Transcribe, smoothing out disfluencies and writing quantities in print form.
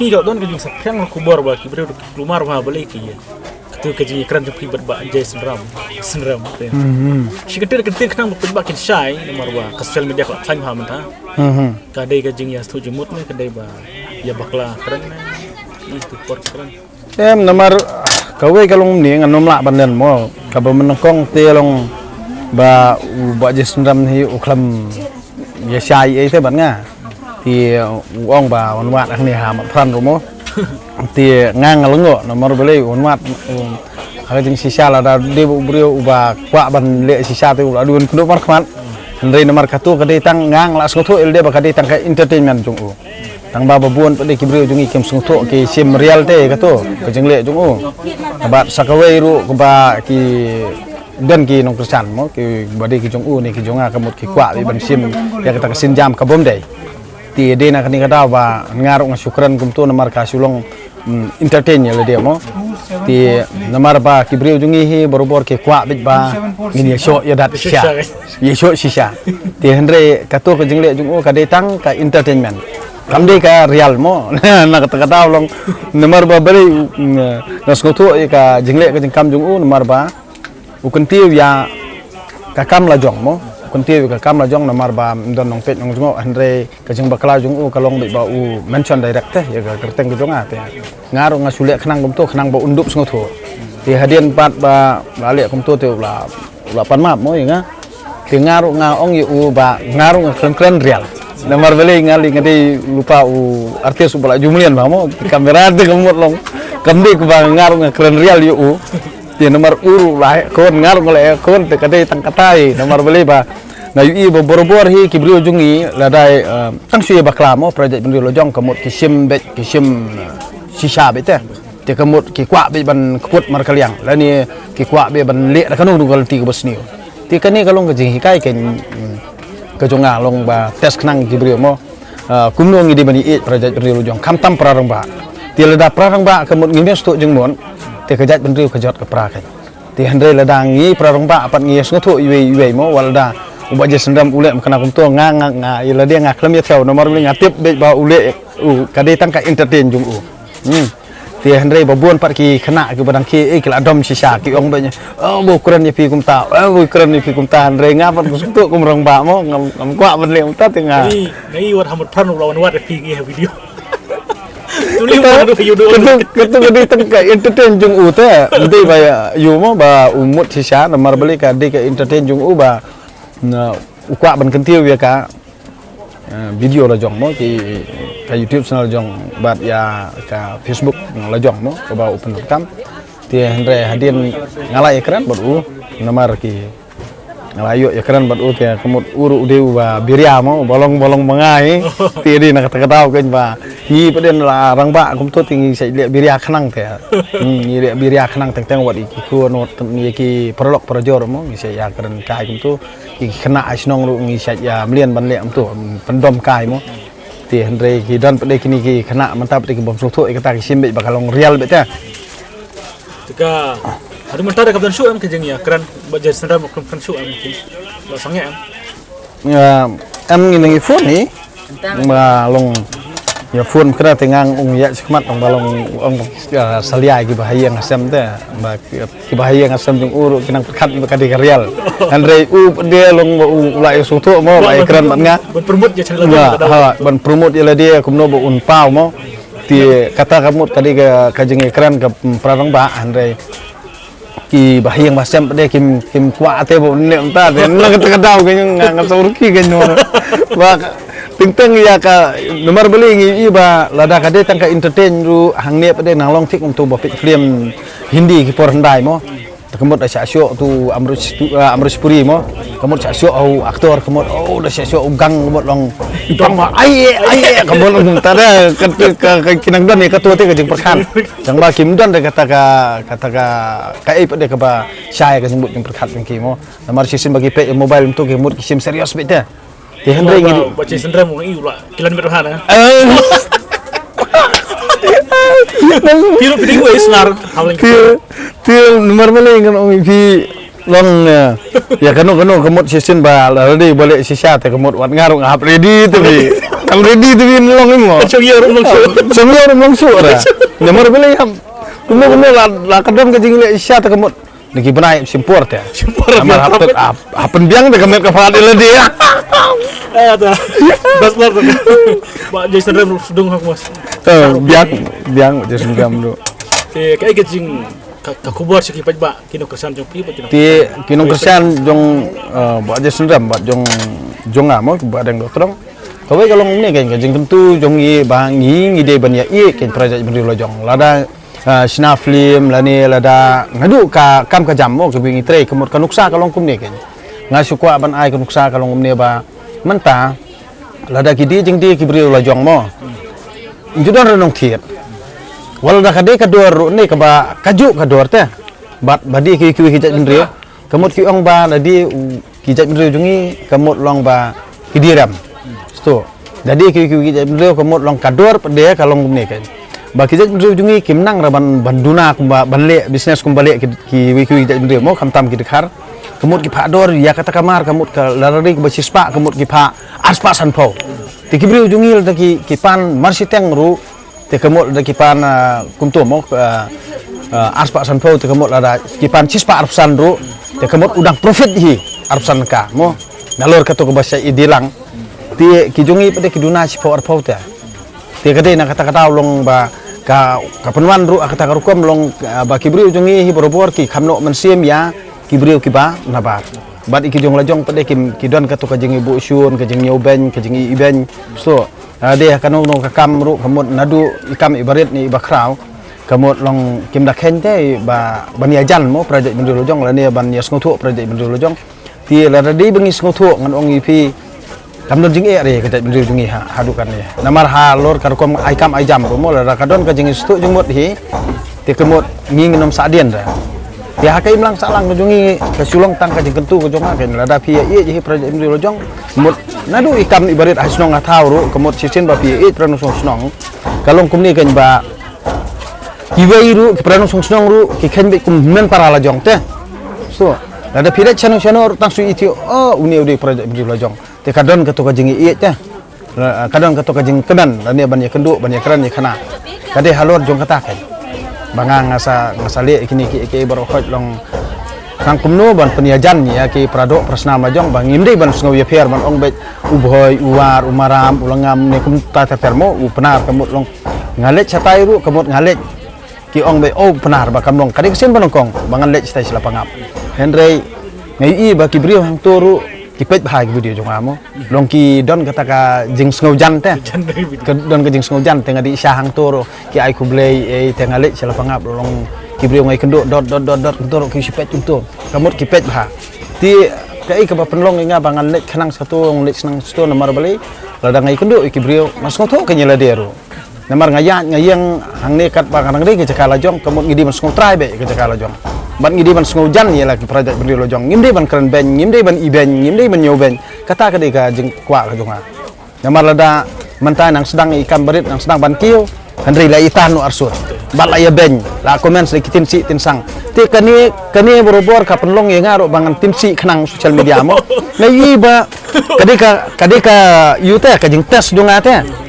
ski kau don kejung sapeng kubur ba kibre lumar ma balik ya tu kejung kran tu kibat ba jay senram shiketir kenang ba kin shai nomor ba social media ko tlang ha manta kadai kejung ya stu jumut ne kadai ba ya bakla kran itu por kran nomor kawe kalong ni nganom la banen mo kaba menengkong te long ba jay senram hi uklam ya shai ai te ban nga thì ông bà ôn mát anh này hàm phan rồi mô thì ngang là ngựa nó mở bể ôn mát hay tiếng shisha là đi bộ brio và quạ bằng lệ shisha thì là đuôn cũng mất khán đây nó mở khatu cái đây tăng ngang là số thôi đây cái đây tăng cái entertainment chung u tăng ba buôn cái đây kibrio chung ikem số thôi cái sim real thế cái tu cái chân lệ chung u bạn sakaway ru cái ba cái đơn kỳ nông sản mô cái body cái chung u này cái chung à cái một cái quạ bị bằng sim ya kita kesin jam ke bom deh ti dia nak ni kata ba ngaruk syukran kumtu namar ka sulong entertain ya dia mo ti namar ba kibriu jungi hi borobor ke kwa bit ba ngini show ya dat sha ye show shisha ti hendre katu ke jingle jungu ka detang ka entertainment kamde ka real mo nak kata long namar ba bari naskotu ka jingle ka jingkam jungu namar ba ukentiu ya ka kam la jong mo kunti ka kam la jong namar ba don nong pet nong jungo andre ka jing bakla jungu kalong be ba u mention direct ya ka kerteng jong ate ngaru ngasule khnang gum to khnang ba undup sngo tho ti hadian pat ba ale kum to te la pan map mo ya ti ngaru nga ong yu ba ngaru kren real namar bele ngali ngadi lupa u artis bala jumlian ba mo kamera te kumut long kamdi ba ngaru kren real yu ti nomor uru lah kon ngar ngole kon te kadai tangkatai nomor beli ba na yu bo borobor hi kibrio jungi ladai tang suye bakla mo project bendri lojong kamut kisim bet kisim shisha bete te kamut ki kwa be ban kut mar kaliang la ni ki kwa be ban le kanu dugal ti bosni ti kani kalong ke jing hikai ken ke jonga long ba tes knang kibrio mo kumno ngi di bani e project bendri lojong kam tam prarang ba ti lada prarang ba kamut ngi sto jeng mon te kejat bendri kejat ke prakan ti hande ladang ngi prarong ba apat ngi sngotu iwe mo walda uba je sendam ule kena kum to nga ila dia ngaklem ya theo nomor beli ngatip be ba ule kade tang ka entertain jung ti hande ba buon pat ki kena ke badang ki kila dom shisha ki ong be bo kuran ni pi kum ta bo kuran ni pi kum ta hande ngapat kusuk kum rong ba mo ngam kwa ben le ta te nga ni wat hamut pran lawan wat pi ngi video Ketu tengka entertain jung u te nanti ba yu mo ba umut sisa nomor beli ka de ka entertain jung u ba ukwa ban kentiu ya ka video la jong mo ki ka YouTube channel jong bat ya ka Facebook la jong mo ka ba open cam ti hendre hadin ngalai ekran bat u nomor ki ngalayo ya keren bat u te kemut uru deu ba biria mo bolong mengai ti di nak kata kan ba hi peden la rang ba kum to tingi sai le biria khnang te ni le biria khnang teng wat iki ku no ni ki prolog projor mo ni sai ya keren kai kum to ki khna asnong ru ni sai ya mlien ban le am to pendom kai mo ti hendre ki dan pede kini ki khna mantap ti bom so tho ikata ki simbe bakalong real bete jika ada mentar dekat dan show am kejeng ya keren budget sendiri mungkin kan show am mungkin lasangnya am ya am ngi phone ni ba long ya phone kena tengang ya sekemat ong balong ong salia ki bahaya ngasem te ba ki bahaya ngasem jung uru kinang perkat kadi real andre dia long ulai sutu mo ba keren mat nga ban promote ya channel ha ban promote ya dia kumno bo un pau mo ti kata kamut kadi ka jeng keren ka prarang ba andre ki bahayang masam pada kim kwa ate bo ne unta den la kata dau ke ngang saurki ke no ba ting ya ka nomor beli ngi ba lada kade tang ka entertain ru hang ne pada nang long tik untuk bapik film Hindi ki por handai mo kemut da syok tu Amrus Puri mo kemut syok au aktor kemut da syok ugang kemut long bang ai kemut tada ka kinang don ni ketua te ka jeng perkan jang ba kim don da kata ka ai pada ka ba syai ka sembut jeng perkat ki mo nomor season bagi pe mobile untuk kemut sim serius bete ti hendre ngi baca sendiri mo ngi ula kilan berhana Tiro piding wes nar hawling. Tiro nomor maling kan ong pi long ya kanu kemut season ba la di boleh sisa te kemut wat ngarung hap ready tu bi. Kamu ready tu bin long ni mo. Macam ya orang langsung. Semua orang langsung dah. Nomor bila yang benar lah kadang kajing le isya tak kemut. Lagi benai simpur teh. Simpur, Amar ya. hapen biang tak kemet kepala dia. Ada. Bas bar. Ba Jason Ram sudung hak mas. Biang Jason Ram tu. Kayak kecing kakubar sikit ba kino kesan jong pi kino. Ti kinong kersan jong buat Jason Ram buat jong amo buat deng dokterong. Kau kalau ni kan kajing tentu jong i bangi ide ban ya i kan projek beri lo jong. Lada Sina film lani lada ngadu ka kam ka jam mo ke bingi tre kemut kanuksa kalong kum ni kan ngasu kwa ban ai kanuksa kalong kum ni ba menta lada kidi jing di kibri la jong mo judan renong thiet wal da kade ka dor ni ka ba kaju ka dor te bat badi ki hijat bendri kemut ki ong ba ladi hijat bendri jungi kemut long ba kidiram sto jadi ki hijat bendri kemut long kador pede kalong kum ni kan bagi jat jungi kim nang raban banduna kumba banle bisnes kumbalik ki wiki jat bendri mo kam tam ki dekhar kemut ki phador ya kata kamar kemut ka larari ke basispa kemut ki pha aspa sanpo ti kibri jungi da ki pan marsiteng ru te kemut da ki pan kumto mo aspa sanpo te kemut ada ki pan cispa arsan ru te kemut udang profit hi arsan ka mo nalor ka to ke bahasa idilang ti ki jungi pede ki duna sipo arpo te ti kade na kata-kata long ba ka penuan ru kata karukom long ba kibri ujungi hi borobor ki khamno mensim ya kibri ki ba nabar bat iki jong lajong pede ki don ka to ka jeng ibu syun ka jeng yoben ka jeng iben so de kanu no ka kam ru kamut nadu ikam ibarit ni bakrau kamut long kim da khen te ba bania jan mo projek bendri lojong la ne ban ya sngotu projek bendri lojong ti la di bengi sngotu ngan ong ipi kamdon jing re ka bendri jungi hadukan ni namar halor karkom ai kam ai jam mo la kadon ka jing stu jung mot hi te kemut nging nom sadien da ya hakai mlang salang jungi ka sulong tang ka jing kentu ka jonga ken la da pi ye hi projek bendri lojong mut nadu ikam ibarit hasnong atau ru kemut sisin ba pi e pranu snong kalong kum ni ken ba kiwei ru pranu snong ru ki khen be kum men para la jong te so ada pirat chanu tang su itio uni projek bendri lojong te kadon ka to ka jing i te kadon ka to ka jing kedan lani ban ya kendu ban ya keran ya khana kade halor jong kata kan bangang ngasa le kini ki baro khot long kang kumno ban peniajan ya ki prado prasna majong bang imde ban sngo ya fer ban ong bet ubhoy uwar umaram ulangam ne kum ta termo u penar kemut long ngalet chatai ru kemut ngalet ki ong bet penar ba kamlong kade kesen ban kong bangan let chatai silapangap henry ngai i ba ki brio hang toru kipet bahai video jong amo long ki don kata ka jing sngo jan te don ka jing sngo jan te ngadi syahang toro ki ai ku blei tengale sala pangap long ki brio ngai kendo dot toro ki sipet tunto kamut kipet bah ti kai ka penlong nga bangan let khanang satu let senang sto nomor bali lada ngai kendo ki brio mas ngoto ka nyela deru nomor ngayang hang ne kat ba kanang ri ke cakala jong kamut ngidi mas ngo try be ke cakala jong ban ngidi ban sngo jan ya lagi projek bendri lojong ngimde ban keren ben ngimde ban iben ngimde ban nyoben kata kade ka jing kwa ka jonga namar lada mentan nang sedang ikan berit nang sedang ban kiu handri la itan no arsut bat la ya ben la komen sedikitin si tinsang ti kani borobor ka penlong ya ngaro bangan tim si kenang sosial media mo lai ba kade ka yute ka jing tes jonga te